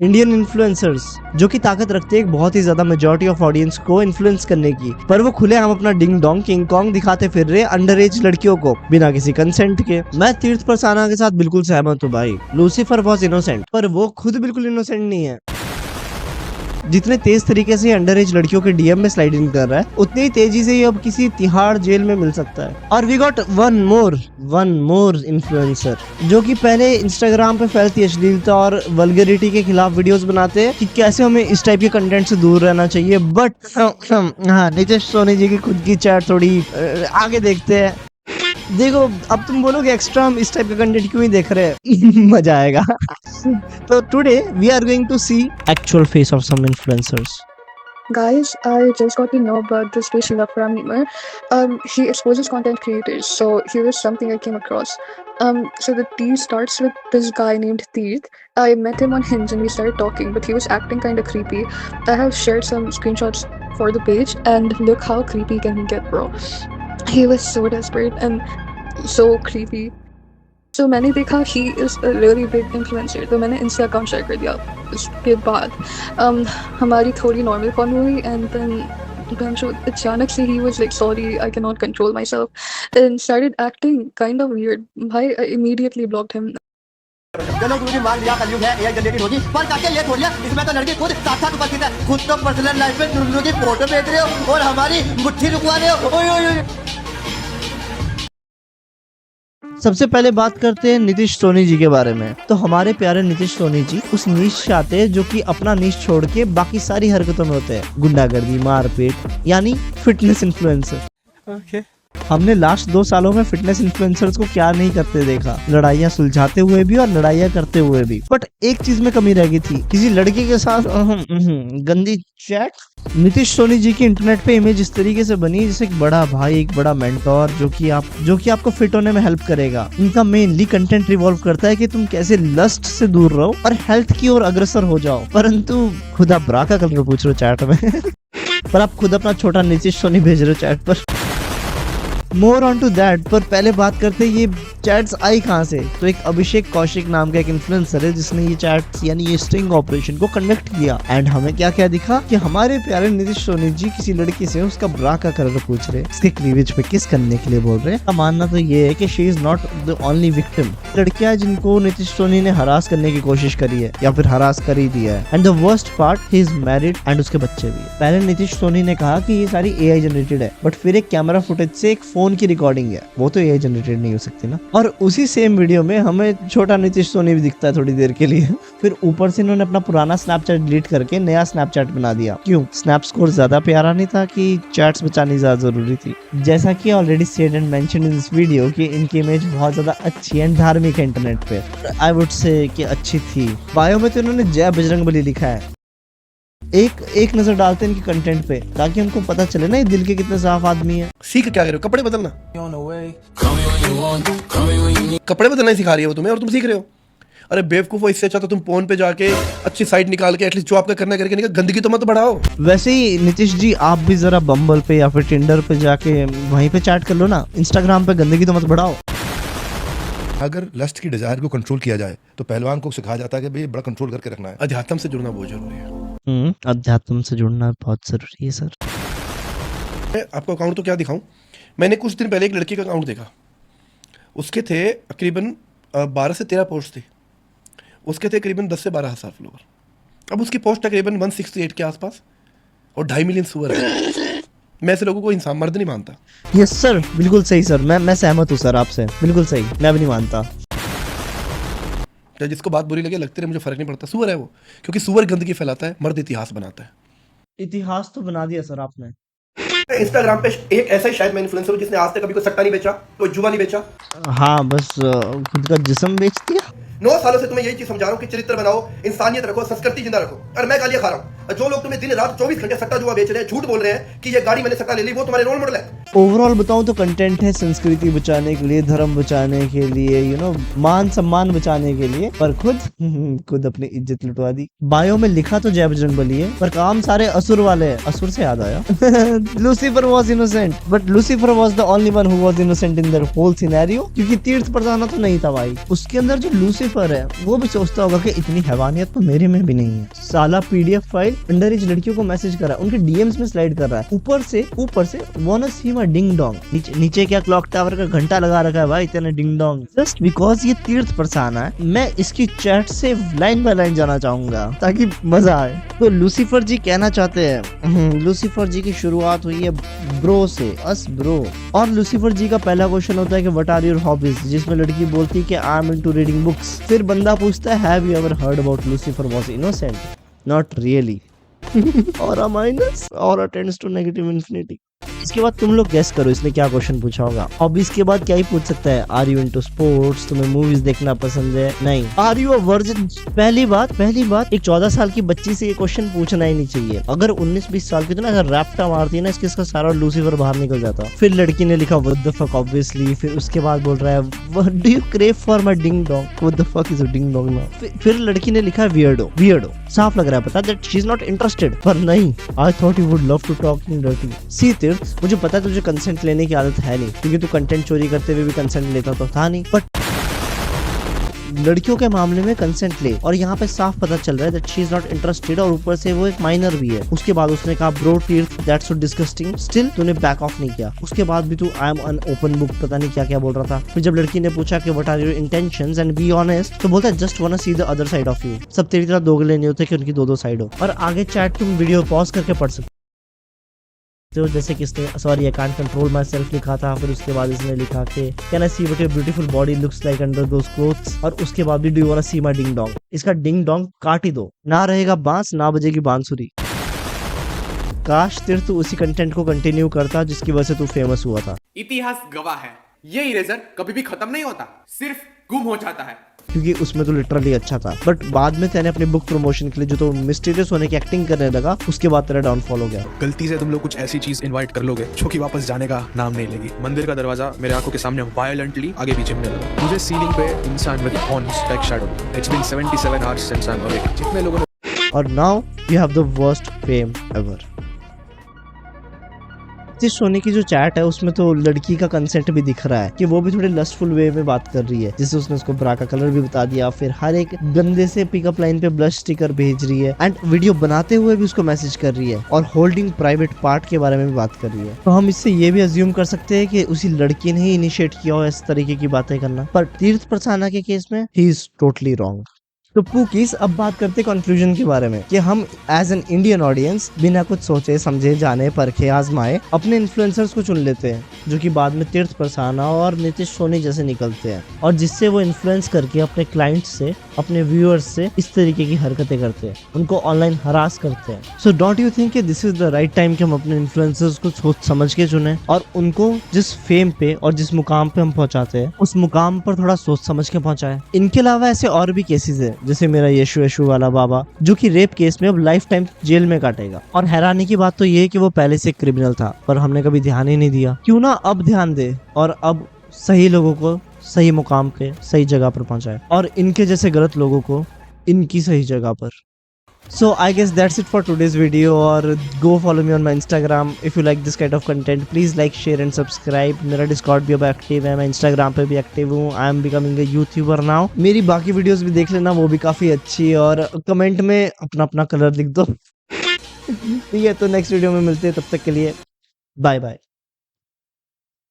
Indian influencers जो कि ताकत रखते हैं एक बहुत ही ज्यादा मेजॉरिटी ऑफ ऑडियंस को इन्फ्लुएंस करने की, पर वो खुले हम अपना डिंग डोंग किंग कॉन्ग दिखाते फिर रहे अंडर एज लड़कियों को बिना किसी कंसेंट के। मैं तीर्थ परसाना के साथ बिल्कुल सहमत हूँ भाई, लूसीफर वॉज इनोसेंट, पर वो खुद बिल्कुल इनोसेंट नहीं है। जितने तेज तरीके से अंडर एज लड़कियों के डीएम में स्लाइडिंग कर रहा है, उतनी ही तेजी से ये अब किसी तिहाड़ जेल में मिल सकता है। और we got one more influencer जो कि पहले इंस्टाग्राम पे फैलती अश्लीलता और वल्गरिटी के खिलाफ वीडियोस बनाते हैं कि कैसे हमें इस टाइप के कंटेंट से दूर रहना चाहिए। बट हाँ, नीतीश सोनी जी की खुद की चैट थोड़ी आगे देखते हैं। देखो, अब तुम बोलोगे एक्स्ट्रा हम इस टाइप का कंटेंट क्यों ही देख रहे हैं मजा आएगा। तो today we are going to see actual face of some influencers. Guys, I just got to know about this place Shilapram Nimar. He exposes content creators, so here is something I came across. So the tea starts with this guy named Teeth. I met him on Hinge and we started talking, but he was acting kind of creepy. I have shared some screenshots for the page, and look how creepy can he get, bro. He was so desperate and so creepy. So मैंने देखा he is a really big influencer, तो मैंने Insta account share कर दिया। उसके बाद हमारी थोड़ी नॉर्मल कॉल हुई एंड देन अचानक से he was like sorry I cannot control myself and started acting kind of weird. भाई I immediately blocked him. चलो गुरुजी मान लिया कलयुग है, एआई जनरेटेड होगी, पर काके ये थोड़ी है, इसमें तो लड़के खुद साक्षात उपस्थित है, खुद तो पर्सनल लाइफ में नुनू की फोटो भेज रहे हो और हमारी मुट्ठी रुकवा रहे हो। ओए ओए ओए। सबसे पहले बात करते हैं नीतीश सोनी जी के बारे में। तो हमारे प्यारे नीतीश सोनी जी उस नीश से आते हैं जो कि अपना नीश छोड़ के बाकी सारी हरकतों में होते हैं, गुंडागर्दी, मारपीट, यानी फिटनेस इन्फ्लुएंसर। हमने लास्ट 2 सालों में फिटनेस इन्फ्लुएंसर्स को क्या नहीं करते देखा, लड़ाइयाँ सुलझाते हुए भी और लड़ाइयाँ करते हुए भी। बट एक चीज में कमी रह गई थी, किसी लड़की के साथ गंदी चैट। नीतीश सोनी जी की इंटरनेट पे इमेज इस तरीके से बनी जैसे एक बड़ा भाई, एक बड़ा मेंटोर जो कि आपको फिट होने में हेल्प करेगा। इनका मेनली कंटेंट रिवॉल्व करता है कि तुम कैसे लस्ट से दूर रहो और हेल्थ की ओर अग्रसर हो जाओ। परंतु खुद आप ब्रा का कलर पूछ रहे हो चैट में पर आप खुद अपना छोटा नीतीश सोनी भेज रहे हो चैट पर। मोर ऑन टू दैट, पर पहले बात करते हैं ये चैट्स आई कहाँ से। तो एक अभिषेक कौशिक नाम का एक इन्फ्लुएंसर है जिसने ये चैट्स यानी ये स्टिंग ऑपरेशन को कंडक्ट किया। एंड हमें क्या क्या दिखा कि हमारे प्यारे नीतीश सोनी जी किसी लड़की से उसका ब्रा का कलर पूछ रहे, उसके क्लीवेज पे किस करने के लिए बोल रहे हैं। मानना तो ये है कि she is not the only victim. लड़कियां जिनको नीतीश सोनी ने हरास करने की कोशिश करी है या फिर हरास कर ही दिया है। And the worst part, he is married and उसके बच्चे भी। पहले नीतीश सोनी ने कहा कि ये सारी एआई जनरेटेड है, बट फिर एक कैमरा फुटेज से एक फोन की रिकॉर्डिंग है, वो तो एआई जनरेटेड नहीं हो सकती ना। और उसी सेम वीडियो में हमें छोटा नीतीश सोनी भी दिखता है थोड़ी देर के लिए। फिर ऊपर से इन्होंने अपना पुराना स्नैपचैट डिलीट करके नया स्नैपचैट बना दिया। क्यों? स्नैप स्कोर ज्यादा प्यारा नहीं था कि चैट्स बचानी ज्यादा जरूरी थी? जैसा कि already said and mentioned in this video कि इनकी इमेज बहुत ज्यादा अच्छी एंड धार्मिक है इंटरनेट पे। आई वुड से कि अच्छी थी। बायो में तो इन्होंने जय बजरंगबली लिखा है। एक नजर डालते हैं इनके कंटेंट पे ताकि हमको पता चले ना ये दिल के कितने साफ आदमी है। सीख क्या कर रहे हो? कपड़े बदलना, कपड़े बदलना ही सिखा रही है वो तुम्हें और तुम सीख रहे हो। अरे बेवकूफो, इससे अच्छा तो तुम फोन पे जाके अच्छी साइट निकाल के एटलीस्ट जो आपका करना करके निकल, गंदगी तो मत बढ़ाओ। वैसे ही नीतीश जी आप भी जरा बम्बल पे या फिर टिंडर पे जाके वहीं पे चैट कर लो ना, इंस्टाग्राम पे गंदगी तो मत बढ़ाओ। अगर लस्ट की डिजायर को कंट्रोल किया जाए तो पहलवान को सिखाया जाता है कि भाई बड़ा कंट्रोल करके रखना है। अध्यात्म से जुड़ना बहुत जरूरी है। अध्यात्म से जुड़ना बहुत जरूरी है सर। मैं आपको अकाउंट तो क्या दिखाऊं, मैंने कुछ दिन पहले एक लड़की का अकाउंट देखा। उसके थे तकरीबन 12 से 13 पोस्ट थे। उसके थे करीबन 10 से 12 हज़ार फॉलोवर। अब उसकी पोस्ट तकरीबन 168 के आसपास और 2.5 मिलियन सूअर है। मैं ऐसे लोगों को इंसान मर्द नहीं मानता। यस सर, बिल्कुल सही सर, मैं सहमत हूँ सर आपसे, बिल्कुल सही, मैं भी नहीं मानता। तो जिसको बात बुरी लगे लगते रहे, मुझे फर्क नहीं पड़ता। सूअर है वो, क्योंकि सूअर गंदगी फैलाता है, मर्द इतिहास बनाता है। इतिहास तो बना दिया सर आपने। इंस्टाग्राम पे एक ऐसा ही शायद मैं इन्फ्लुएंसर हूं जिसने आज तक कभी कोई सट्टा नहीं बेचा, कोई जुआ नहीं बेचा। हाँ, बस खुद का जिस्म बेच दिया। 9 सालों से तुम्हें यही चीज समझा रहा हूं कि चरित्र बनाओ, इंसानियत रखो, संस्कृति जिंदा रखो, और मैं गालियां खा रहा हूं। जो लोग तुम्हें दिन रात 24 घंटे सट्टा जुआ बेच रहे हैं, झूठ बोल रहे हैं कि ये गाड़ी मैंने सट्टा ले ली, वो तुम्हारे रोल मॉडल है। ओवरऑल बताऊं तो कंटेंट है संस्कृति बचाने के लिए, धर्म बचाने के लिए, मान सम्मान बचाने के लिए, पर खुद अपनी इज्जत लुटवा दी। बायो में लिखा तो जय बजरंगबली है, पर काम सारे असुर वाले हैं। असुर से याद आया Lucifer was innocent, but Lucifer was the only one who was innocent in the whole scenario, क्योंकि तीर्थ प्रधाना तो नहीं था भाई। उसके अंदर जो लूसीफर है वो भी सोचता होगा कि इतनी हैवानियत तो मेरे में भी नहीं है। साला पीडीएफ फाइल अंडर एज लड़कियों को मैसेज कर रहा है, उनके डीएम्स में स्लाइड कर रहा है। ऊपर से वांना सी माय डिंग डोंग। नीचे क्या क्लॉक टावर का घंटा लगा रखा है भाई, इतने डिंग डोंग। जस्ट बिकॉज ये तीर्थ प्रसाना है, मैं इसकी चैट से लाइन बाय लाइन जाना चाहूंगा ताकि मजा आए। तो लूसीफर जी कहना चाहते हैं, लूसीफर जी की शुरुआत हुई है ब्रो से, अस ब्रो। और लूसीफर जी का पहला क्वेश्चन होता है कि व्हाट आर योर हॉबीज, जिसमें लड़की बोलती है कि I am into reading books. फिर बंदा पूछता है have you ever heard about Lucifer was innocent? Not really. और माइनस और टेंड्स टू नेगेटिव इन्फिनिटी। इसके बाद तुम लोग गेस करो इसने क्या क्वेश्चन पूछा होगा। हॉबीज के बाद क्या ही पूछ सकता है, आर यू इनटू स्पोर्ट्स, तुम्हें मूवीज देखना पसंद है? नहीं। Are you a virgin? पहली बात एक 14 साल की बच्ची से ये क्वेश्चन पूछना ही नहीं चाहिए। अगर 19-20 साल की तो ना अगर रैप्टा मारती है ना इसका सारा लूसीफर बाहर निकल जाता। फिर लड़की ने लिखा व्हाट द फक ऑब्वियसली। फिर उसके बाद बोल रहा है what do you crave for my ding dong, what the fuck is a ding dong now. फिर लड़की ने लिखा वियर्डो। साफ लग रहा है पता that she is not interested, पर नहीं, I thought you would love to talk in dirty. See Tirth, मुझे पता है तुझे कंसेंट लेने की आदत है नहीं, क्योंकि तू कंटेंट चोरी करते हुए भी कंसेंट लेता तो था नहीं, बट लड़कियों के मामले में कंसेंट ले। और यहाँ पे साफ पता चल रहा है that she is not interested, और ऊपर से वो एक माइनर भी है। उसके बाद उसने कहा ब्रो तीर्थ दैट्स सो डिस्गस्टिंग, स्टिल तूने बैक ऑफ नहीं किया। उसके बाद भी तू I am an open book पता नहीं क्या क्या बोल रहा था। फिर जब लड़की ने पूछा कि what are your intentions and be honest, तो बोलता है just wanna see the other side of you. सब तेरी तरह दोगले नहीं होते कि उनकी दो साइड हो। और आगे चैट तुम वीडियो पॉज करके पढ़ सकते तो जैसे कि इसने sorry I can't control my self लिखा था। फिर उसके बाद इसने लिखा कि can I see what your beautiful body looks like under those clothes. और उसके बाद भी do you वांना see my ding dong. इसका डिंग डोंग काट ही दो, ना रहेगा बांस ना बजेगी बांसुरी। काश तीर्थ तू उसी कंटेंट को कंटिन्यू करता जिसकी वजह से तू फेमस हुआ था। इतिहास गवाह है, ये इरेजर कभी भी खत्म नहीं होता, सिर्फ गुम हो जाता है। क्योंकि उसमें तो लिटरली अच्छा था, बट बाद में तेने अपने बुक प्रमोशन के लिए जो तो मिस्टीरियस होने की एक्टिंग करने लगा, उसके बाद तेरा डाउनफॉल हो गया। गलती से तुम लोग कुछ ऐसी चीज इनवाइट कर लोगे जो कि वापस जाने का नाम नहीं लेगी। मंदिर का दरवाजा मेरे आंखों के सामने वायलेंटली आगे पीछे होने लगा। मुझे सीलिंग पे इंसान with horns like shadow. It's been 77 hours since I am awake. जितने लोगों ने और now you have the worst fame ever. सोनी की जो चैट है उसमें तो लड़की का कंसेंट भी दिख रहा है कि वो भी थोड़े लस्टफुल वे में बात कर रही है, जिससे उसने उसको ब्रा का कलर भी बता दिया। फिर हर एक गंदे से पिकअप लाइन पे ब्लश स्टिकर भेज रही है, एंड वीडियो बनाते हुए भी उसको मैसेज कर रही है, और होल्डिंग प्राइवेट पार्ट के बारे में भी बात कर रही है। तो हम इससे ये भी अज्यूम कर सकते हैं कि उसी लड़की ने ही इनिशिएट किया हो इस तरीके की बातें करना। पर तीर्थ प्रसाना के केस में ही इज टोटली रॉन्ग। तो पूकीज, अब बात करते हैं कंक्लूजन के बारे में कि हम एज एन इंडियन ऑडियंस बिना कुछ सोचे समझे जाने परखे आजमाए अपने इन्फ्लुएंसर्स को चुन लेते हैं, जो कि बाद में तीर्थ प्रसाना और नीतीश सोनी जैसे निकलते हैं, और जिससे वो इन्फ्लुएंस करके अपने क्लाइंट्स से, अपने व्यूअर्स से इस तरीके की हरकतें करते हैं, उनको ऑनलाइन हरास करते हैं। सो डोंट यू थिंक कि this is the right time कि हम अपने इन्फ्लुएंसर्स को सोच समझ के चुने, और उनको जिस फेम पे और जिस मुकाम पे हम पहुंचाते हैं उस मुकाम पर थोड़ा सोच समझ के पहुंचाए। इनके अलावा ऐसे और भी केसेस है, जैसे मेरा यशु वाला बाबा, जो कि रेप केस में अब लाइफ टाइम जेल में काटेगा। और हैरानी की बात तो ये है कि वो पहले से क्रिमिनल था, पर हमने कभी ध्यान ही नहीं दिया। क्यों ना अब ध्यान दे और अब सही लोगों को सही मुकाम पे सही जगह पर पहुंचाए, और इनके जैसे गलत लोगों को इनकी सही जगह पर। So I guess that's it for today's video, और go follow me on my Instagram if you like this kind of content. Please like, share and subscribe. मेरा Discord भी अब एक्टिव है, मैं Instagram पे भी एक्टिव हूँ। I am becoming a YouTuber now. मेरी बाकी वीडियोस भी देख लेना, वो भी काफ़ी अच्छी है, और कमेंट में अपना अपना कलर लिख दो। ठीक है, तो नेक्स्ट वीडियो में मिलते हैं, तब तक के लिए बाय बाय।